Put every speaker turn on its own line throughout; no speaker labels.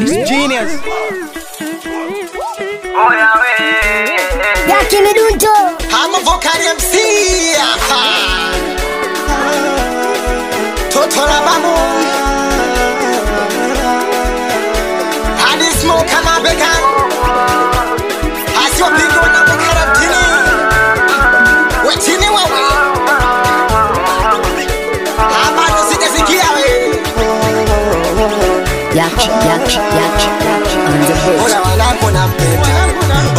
It's genius.
Oh yeah, way.
Yaki Midunto.
I'm a vocal MC. Totola Bamu. I did smoke and I began. As your big one, I'm a carotini. What's in your way? I'm a
Yaki on the beat.
Oya wanangu nampenda,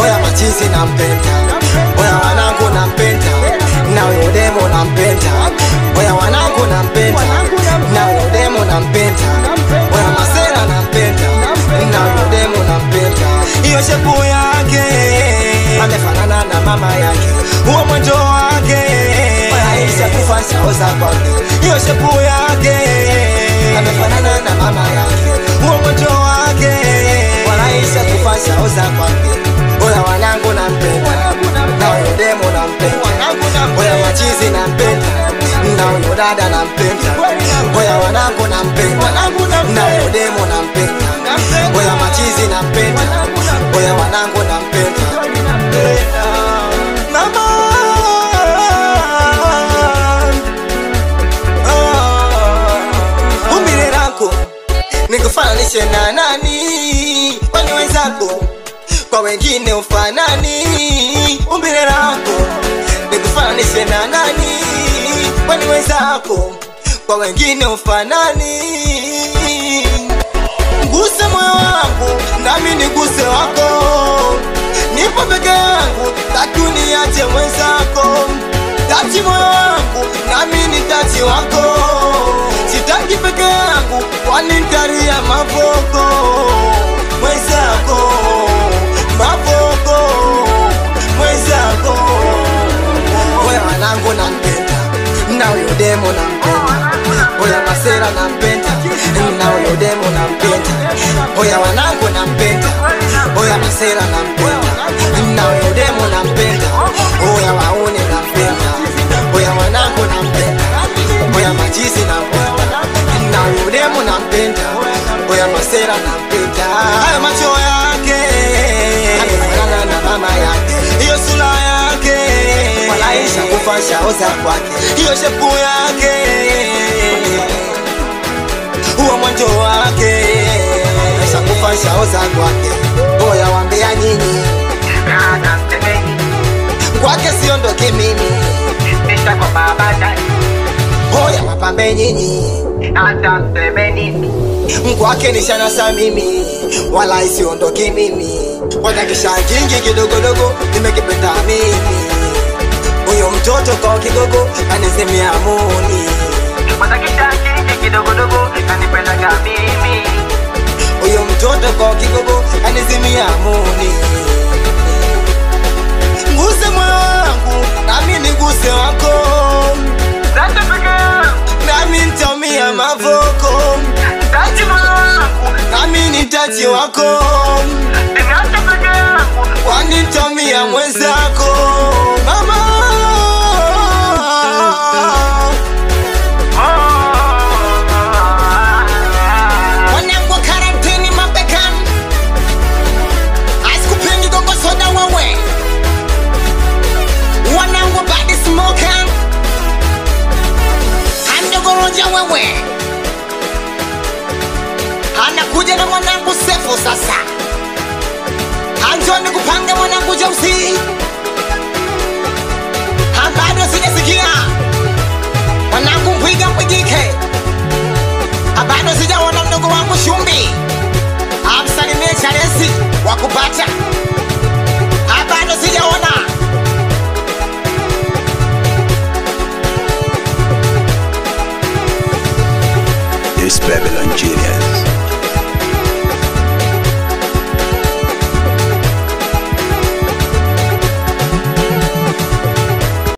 oya machizi nampenda, oya wanangu nampenda, na uyo demo nampenda, oya wanangu nampenda, na uyo demo nampenda, oya masela nampenda, na uyo demo nampenda. Iyo shepu yake amefanana na mama yake, huo mwanjo wake oya isha kufasha oza kwake. Iyo shepu yake amefanana na mama yake, huo mwanjo wake wanaisha kufasha oza kwake. Oya wanangu nampenda, na uyo demo nampenda, oya machizi nampenda, na uyo dada nampenda, oya wanangu nampenda, na uyo demo nampenda, oya machizi nampenda, oya wanangu nampenda. Mama umbile lako nikufananishe na nani? Kwani wenzako kwa wengine ufanani? Umbile lako nikufananishe na nani? Kwani wenzako kwa wengine ufanani? Guse moyo wangu nami niguse wako, nipo peke yangu tatu niache mwenzako. Tachi moyo wangu nami ni tachi wako, sitaki peke yangu kwani ntaria mavoko. Mwenzako mavoko, mwenzako. Oya wanangu nampenda, na uyo demo nampenda, oya masera nampenda, na uyo demo nampenda, oya wanangu nampenda, oya masera nampenda, na uyo demo nampenda, oya waone nampenda, oya wanangu nampenda, oya machizi nampenda, na uyo demo nampenda, oya masera nampenda. Hayo macho yake amefanana na mama yake, iyo sura yake walaisha kufasha oza kwake. Iyo shepu yake huo mwanjo wake aisha kufasha oza kwake. Oya wambea nyinyi kwake siondoke mimi,
Nisha kwa baba dani.
oya mapambe nyinyi
Ata msemeni.
kwake nishanasa mimi, wala isiondoki mimi. Watakisha kingi kidogodogo nimekipenda mimi, uyo mtoto kwa kigogo anizimia muni.
Watakisha kingi kidogodogo kanipenda mimi.
Uyo mtoto kwa kigogo anizimia muni. Nguse moyo wangu nami niguse wako,
Sasa peke yangu.
nami ntamia mavoko.
Tachi moyo wangu.
Nami ni tachi wako,
Nimeacha peke yangu.
kwani ntamia mwenzako. Mama wanangu karantini mabekan, asikupendi gongo soda wewe. Wanangu badi smoker, andogoroja wewe. Anakuja na mwanangu Sefu sasa, anjoni kupanga mwanangu Jausi. Bado sijasikia mwanangu Mpwiga Mpwigike, bado sijaona mdogo wangu Shumbi amsalimie Charesi wakupata, bado sijaona.
This Babylon genius.